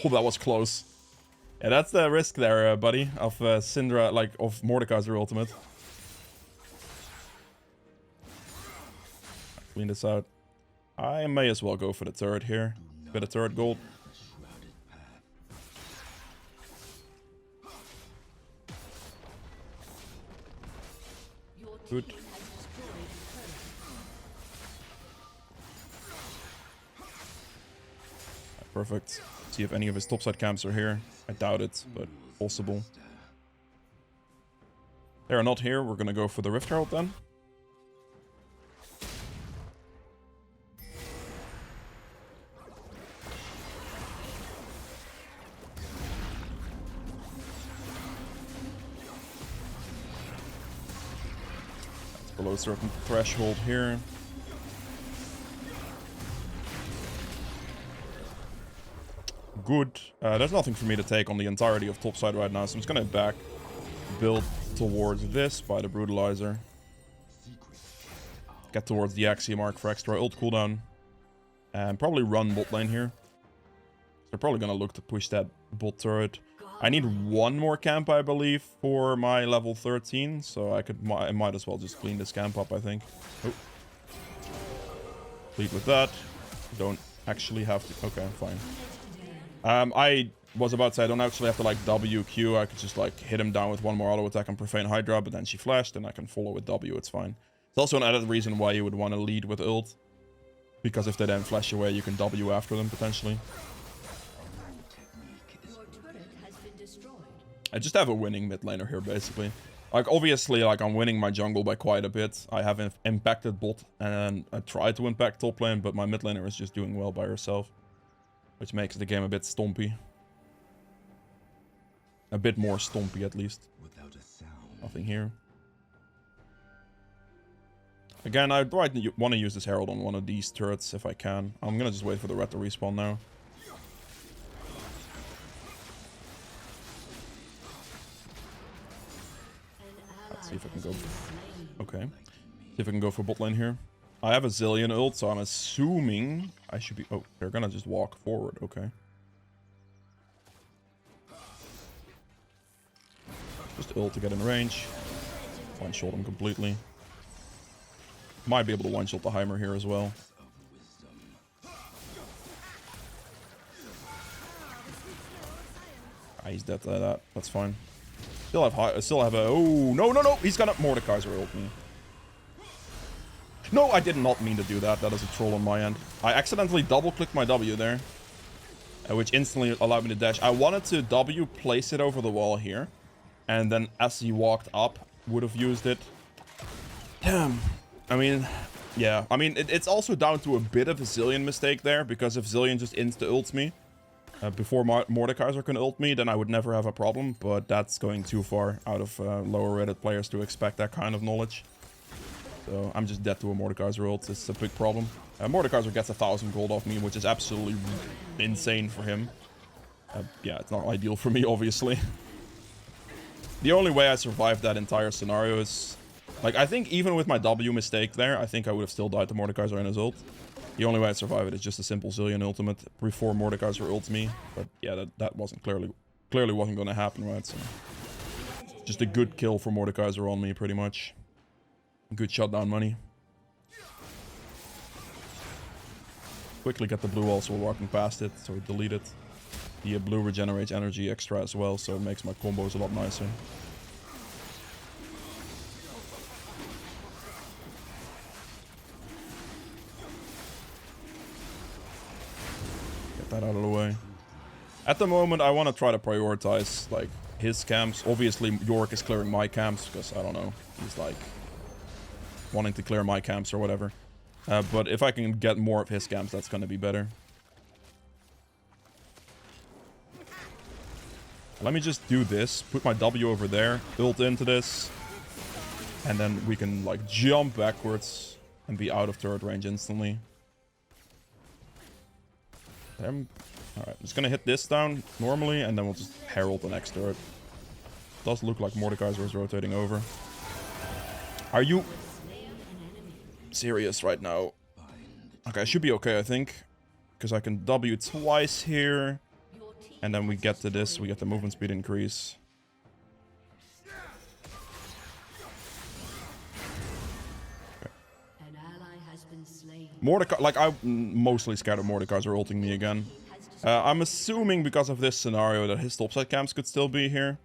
Oh, that was close. Yeah, that's the risk there, buddy. Of Syndra, like, of Mordekaiser ultimate. Clean this out. I may as well go for the turret here. Bit of turret gold. Good. Perfect. See if any of his topside camps are here. I doubt it, but possible. They are not here. We're gonna go for the Rift Herald then. That's below a certain threshold here. Good. There's nothing for me to take on the entirety of topside right now, so I'm just gonna back build towards this by the brutalizer. Get towards the Axiom Arc for extra ult cooldown. And probably run bot lane here. They're probably gonna look to push that bot turret. I need one more camp, I believe, for my level 13, so I might as well just clean this camp up, I think. Oh. Lead with that. Don't actually have to. Okay, fine. I was about to say I don't actually have to like WQ. I could just like hit him down with one more auto attack on Profane Hydra, but then she flashed and I can follow with W. It's fine. It's also an added reason why you would want to lead with ult, because if they then flash away, you can W after them potentially. I just have a winning mid laner here basically. Like obviously, like I'm winning my jungle by quite a bit. I have impacted bot and I tried to impact top lane, but my mid laner is just doing well by herself, which makes the game a bit stompy. A bit more stompy, at least. Without a sound. Nothing here. Again, I want to use this Herald on one of these turrets if I can. I'm gonna just wait for the red to respawn now. Let's see if I can go. Okay. See if I can go for bot lane here. I have a zillion ult, so I'm assuming I should be... Oh, they're gonna just walk forward. Okay. Just ult to get in range. One-shot him completely. Might be able to one-shot the Heimer here as well. Ah, he's dead to that. That's fine. Still have a... Oh, no. He's gonna Mordekaiser ult me. No, I did not mean to do that. That is a troll on my end. I accidentally double-clicked my W there, which instantly allowed me to dash. I wanted to W place it over the wall here, and then as he walked up, would have used it. Damn. I mean, yeah. I mean, it's also down to a bit of a Zillion mistake there, because if Zillion just insta-ults me before Mordekaiser can ult me, then I would never have a problem, but that's going too far out of lower-rated players to expect that kind of knowledge. So I'm just dead to a Mordekaiser ult. It's a big problem. Mordekaiser gets 1,000 gold off me, which is absolutely insane for him. Yeah, it's not ideal for me, obviously. The only way I survived that entire scenario is... Like, I think even with my W mistake there, I think I would have still died to Mordekaiser and his ult. The only way I survive it is just a simple Zillion ultimate before Mordekaiser ults me. But yeah, that wasn't clearly wasn't going to happen, right? So just a good kill for Mordekaiser on me, pretty much. Good shutdown money. Quickly get the blue also walking past it, so we delete it. The blue regenerates energy extra as well, so it makes my combos a lot nicer. Get that out of the way. At the moment, I want to try to prioritize, like, his camps. Obviously, York is clearing my camps, because, I don't know, he's, like, wanting to clear my camps or whatever. But if I can get more of his camps, that's going to be better. Let me just do this. Put my W over there. Build into this. And then we can, like, jump backwards and be out of turret range instantly. Alright, I'm just going to hit this down normally, and then we'll just herald the next turret. Does look like Mordekaiser is rotating over. Are you... serious right now? Okay, I should be okay, I think, because I can W twice here, and then we get to this, we get the movement speed increase. Okay. Mordekaiser, like, I'm mostly scared of Mordekaiser ulting me again. I'm assuming because of this scenario that his topside camps could still be here.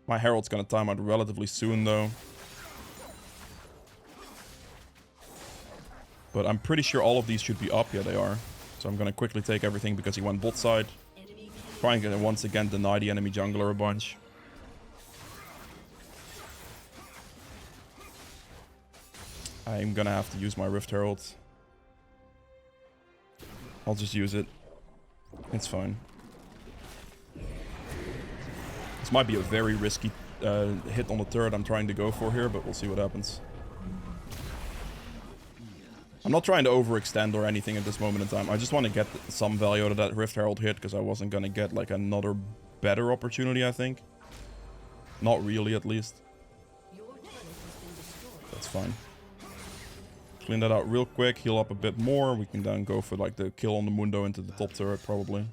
My Herald's gonna time out relatively soon though. But I'm pretty sure all of these should be up. Yeah, they are. So I'm going to quickly take everything because he went bot side. Trying to once again deny the enemy jungler a bunch. I'm going to have to use my Rift Herald. I'll just use it. It's fine. This might be a very risky hit on the turret I'm trying to go for here, but we'll see what happens. I'm not trying to overextend or anything at this moment in time. I just want to get some value out of that Rift Herald hit, because I wasn't going to get like another better opportunity, I think. Not really, at least. That's fine. Clean that out real quick, heal up a bit more. We can then go for like the kill on the Mundo into the top turret, probably.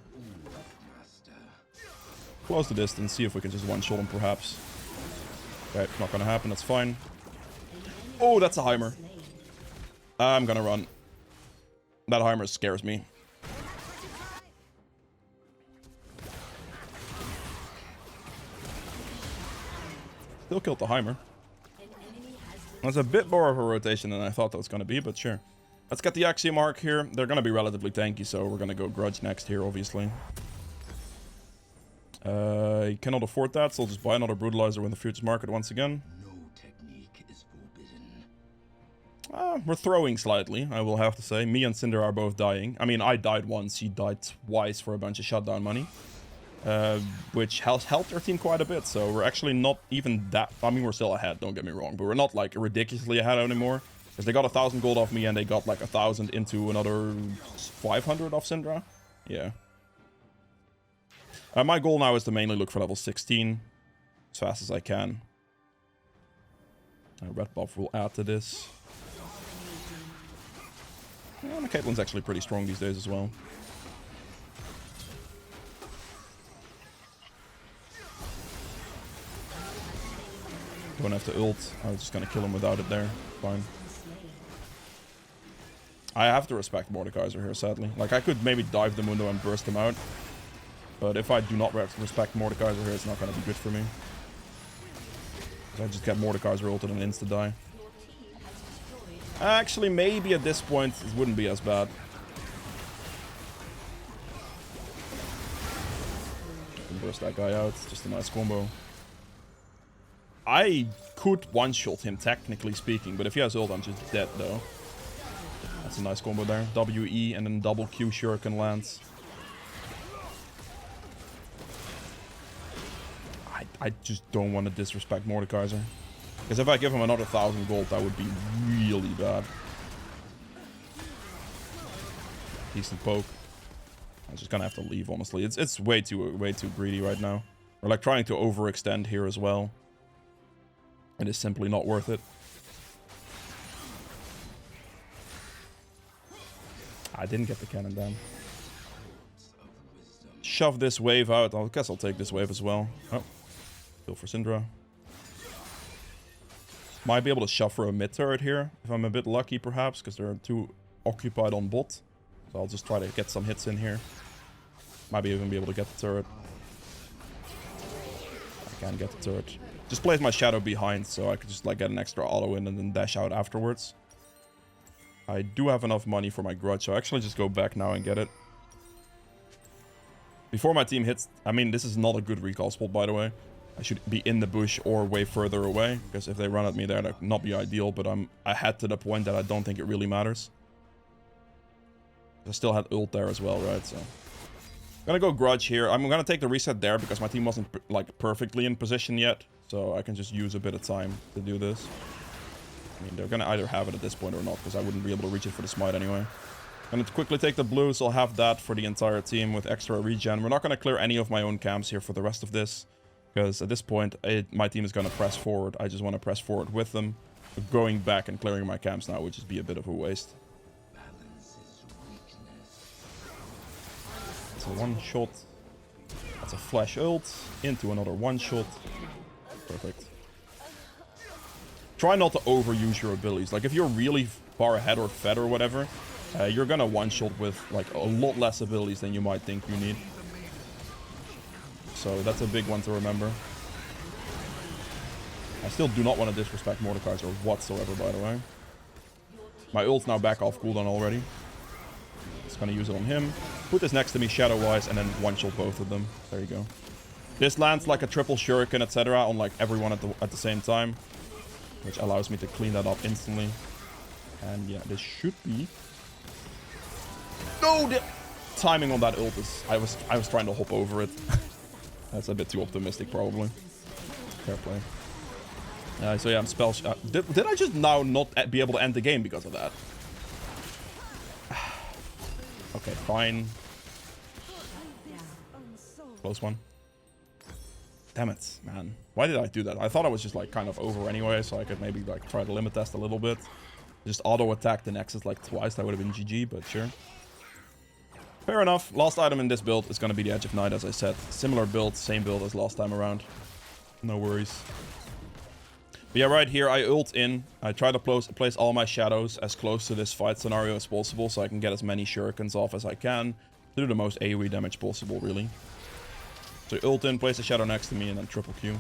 Close the distance, see if we can just one-shot him, perhaps. Okay, not gonna happen, that's fine. Oh, that's a Heimer. I'm gonna run. That Heimer scares me. Still killed the Heimer. That's a bit more of a rotation than I thought that was gonna be, but sure. Let's get the Axiom Arc here. They're gonna be relatively tanky, so we're gonna go Grudge next here, obviously. You cannot afford that, so I'll just buy another Brutalizer in the futures market once again. No technique is forbidden. We're throwing slightly, I will have to say. Me and Cinder are both dying. I mean, I died once, he died twice for a bunch of shutdown money. Which has helped our team quite a bit, so we're actually not even that... I mean, we're still ahead, don't get me wrong, but we're not, like, ridiculously ahead anymore. Because they got 1,000 gold off me, and they got, like, 1,000 into another 500 off Syndra. Yeah. My goal now is to mainly look for level 16 as fast as I can. Red buff will add to this. Yeah, my Caitlyn's actually pretty strong these days as well. Don't have to ult. I was just gonna kill him without it there. Fine. I have to respect Mordekaiser here, sadly. Like, I could maybe dive the Mundo and burst him out. But if I do not respect Mordekaiser here, it's not going to be good for me. Because I just get Mordekaiser ulted and insta-die. Actually, maybe at this point, it wouldn't be as bad. Can burst that guy out. It's just a nice combo. I could one-shot him, technically speaking. But if he has ult, I'm just dead, though. That's a nice combo there. WE and then double Q Shuriken lands. I just don't want to disrespect Mordekaiser. Because if I give him another 1,000 gold, that would be really bad. Decent poke. I'm just gonna have to leave, honestly. It's way too greedy right now. We're like trying to overextend here as well. It is simply not worth it. I didn't get the cannon down. Shove this wave out. I guess I'll take this wave as well. Oh. Kill for Syndra. Might be able to shove for a mid turret here, if I'm a bit lucky perhaps, because they're too occupied on bot. So I'll just try to get some hits in here. Might even be able to get the turret. I can get the turret. Just place my shadow behind, so I could just like get an extra auto in and then dash out afterwards. I do have enough money for my grudge, so I actually just go back now and get it. Before my team hits... I mean, this is not a good recall spot, by the way. I should be in the bush or way further away, because if they run at me there, that would not be ideal, but I'm ahead to the point that I don't think it really matters. I still had ult there as well, right? So I'm gonna go grudge here. I'm gonna take the reset there, because my team wasn't like perfectly in position yet, so I can just use a bit of time to do this. I mean, they're gonna either have it at this point or not, because I wouldn't be able to reach it for the smite anyway. I'm gonna quickly take the blue, so I'll have that for the entire team with extra regen. We're not gonna clear any of my own camps here for the rest of this. Because at this point, my team is going to press forward. I just want to press forward with them. Going back and clearing my camps now would just be a bit of a waste. It's a one-shot. That's a flash ult. Into another one-shot. Perfect. Try not to overuse your abilities. Like, if you're really far ahead or fed or whatever, you're going to one-shot with, like, a lot less abilities than you might think you need. So that's a big one to remember. I still do not want to disrespect Mordekaiser whatsoever, by the way. My ult's now back off cooldown already. Just gonna use it on him. Put this next to me shadow-wise and then one-shot both of them. There you go. This lands like a triple shuriken, etc. on like everyone at the same time. Which allows me to clean that up instantly. And yeah, this should be... No! The timing on that ult is... I was trying to hop over it. That's a bit too optimistic, probably. Fair play. So yeah, I'm spell... did I just now not be able to end the game because of that? Okay, fine. Close one. Damn it, man. Why did I do that? I thought I was just like kind of over anyway, so I could maybe like try to limit test a little bit. Just auto-attack the Nexus like twice. That would have been GG, but sure. Fair enough. Last item in this build is going to be the Edge of Night, as I said. Similar build, same build as last time around. No worries. But yeah, right here, I ult in. I try to place all my shadows as close to this fight scenario as possible, so I can get as many shurikens off as I can to do the most AoE damage possible, really. So ult in, place a shadow next to me, and then triple Q.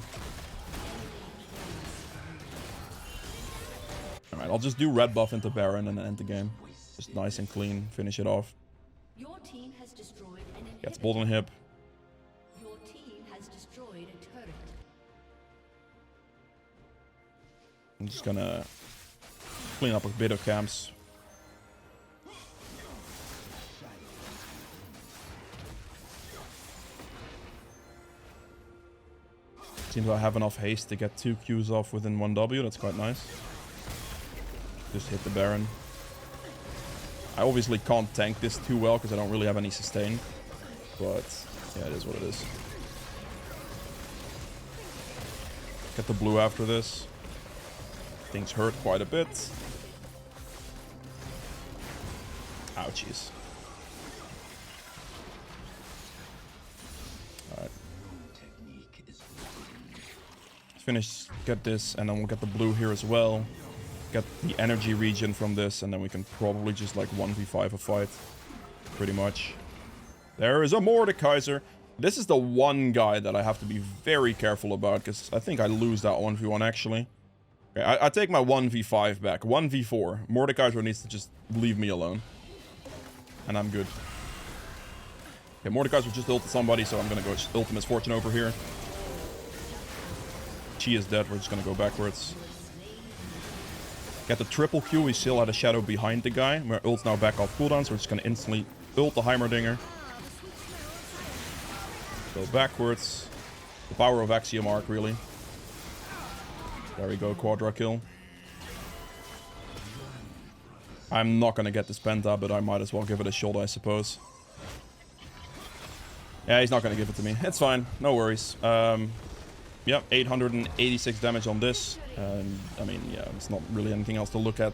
Alright, I'll just do red buff into Baron and then end the game. Just nice and clean, finish it off. Your team has destroyed an Gets bolt on hip. Your team has destroyed a turret. I'm just gonna clean up a bit of camps. Seems I have enough haste to get 2 Qs off within 1 W. That's quite nice. Just hit the Baron. I obviously can't tank this too well because I don't really have any sustain. But yeah, it is what it is. Get the blue after this. Things hurt quite a bit. Ouchies. Alright. Finish, get this, and then we'll get the blue here as well. Get the energy regen from this, and then we can probably just like 1v5 a fight. Pretty much. There is a Mordekaiser. This is the one guy that I have to be very careful about, because I think I lose that 1v1 actually. Okay, I take my 1v5 back. 1v4. Mordekaiser needs to just leave me alone. And I'm good. Okay, Mordekaiser just ulted somebody, so I'm gonna go ult Misfortune over here. Chi is dead, we're just gonna go backwards. Get the triple Q, we still had a shadow behind the guy. My ult's now back off cooldown, so we're just gonna instantly ult the Heimerdinger. Go backwards. The power of Axiom Arc, really. There we go, quadra kill. I'm not gonna get this penta, but I might as well give it a shot, I suppose. Yeah, he's not gonna give it to me. It's fine, no worries. Yep, 886 damage on this. I mean, yeah, it's not really anything else to look at.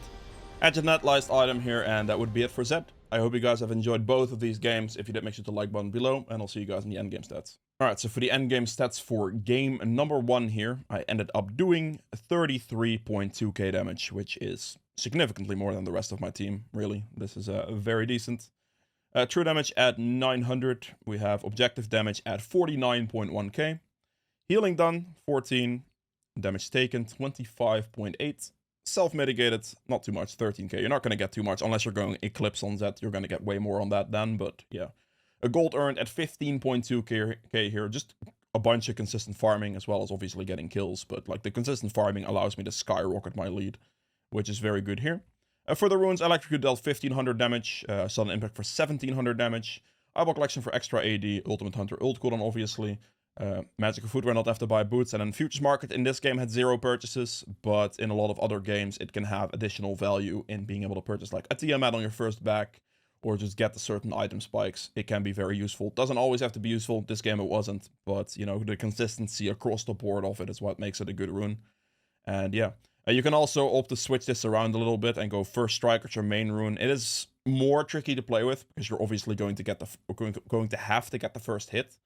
Edge of Night last item here, and that would be it for ZED. I hope you guys have enjoyed both of these games. If you did, make sure to like button below, and I'll see you guys in the endgame stats. Alright, so for the endgame stats for game number 1 here, I ended up doing 33.2k damage, which is significantly more than the rest of my team, really. This is very decent. True damage at 900. We have objective damage at 49.1k. Healing done, 14. Damage taken, 25.8. Self-mitigated, not too much, 13k. You're not going to get too much unless you're going Eclipse on Zed. You're going to get way more on that then, but yeah. A gold earned at 15.2k here. Just a bunch of consistent farming, as well as obviously getting kills. But like the consistent farming allows me to skyrocket my lead, which is very good here. For the runes, Electrocute dealt 1500 damage. Sudden Impact for 1700 damage. Eyeball Collection for extra AD. Ultimate Hunter ult cooldown, obviously. Magical Footwear, not have to buy boots. And then Futures Market in this game had 0 purchases, but in a lot of other games it can have additional value in being able to purchase like a Tiamat on your first back, or just get the certain item spikes. It can be very useful. Doesn't always have to be useful. This game it wasn't, but you know, the consistency across the board of it is what makes it a good rune. And yeah, you can also opt to switch this around a little bit and go First Strike as your main rune. It is more tricky to play with because you're obviously going to get going to have to get the first hit.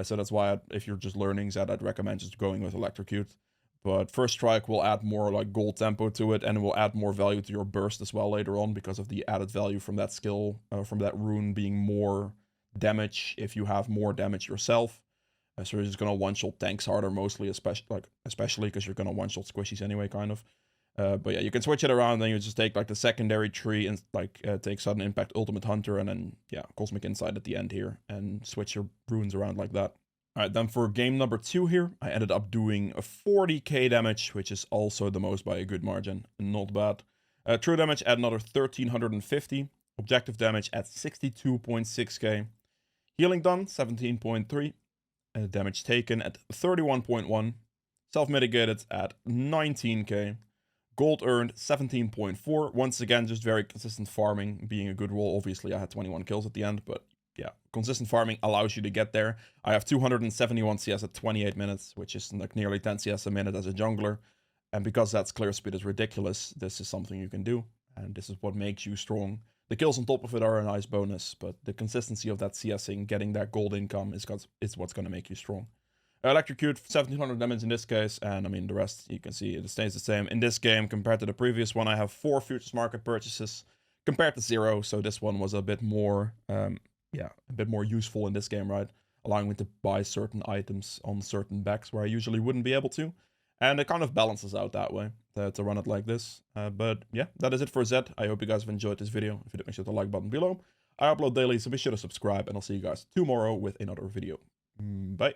So that's why if you're just learning Zed, I'd recommend just going with Electrocute. But First Strike will add more like gold tempo to it, and it will add more value to your burst as well later on because of the added value from that skill, from that rune being more damage if you have more damage yourself. So you're just gonna one-shot tanks harder mostly, especially because you're gonna one-shot squishies anyway, kind of. But yeah, you can switch it around, then you just take like the secondary tree and like take Sudden Impact, Ultimate Hunter, and then yeah, Cosmic Insight at the end here, and switch your runes around like that. Alright, then for game number 2 here, I ended up doing a 40k damage, which is also the most by a good margin. Not bad. True damage at another 1350. Objective damage at 62.6k. Healing done, 17.3. Damage taken at 31.1. Self-mitigated at 19k. Gold earned 17.4. Once again, just very consistent farming, being a good roll. Obviously, I had 21 kills at the end, but yeah, consistent farming allows you to get there. I have 271 CS at 28 minutes, which is like nearly 10 CS a minute as a jungler. And because that's clear speed is ridiculous, this is something you can do. And this is what makes you strong. The kills on top of it are a nice bonus, but the consistency of that CSing, getting that gold income is what's going to make you strong. Electrocute, 1700 damage in this case, and I mean the rest you can see it stays the same. In this game compared to the previous one, I have 4 Futures Market purchases compared to 0, so this one was a bit more, a bit more useful in this game, right? Allowing me to buy certain items on certain backs where I usually wouldn't be able to. And it kind of balances out that way to run it like this. But yeah, that is it for Zed. I hope you guys have enjoyed this video. If you did, make sure to like button below. I upload daily, so be sure to subscribe, and I'll see you guys tomorrow with another video. Bye.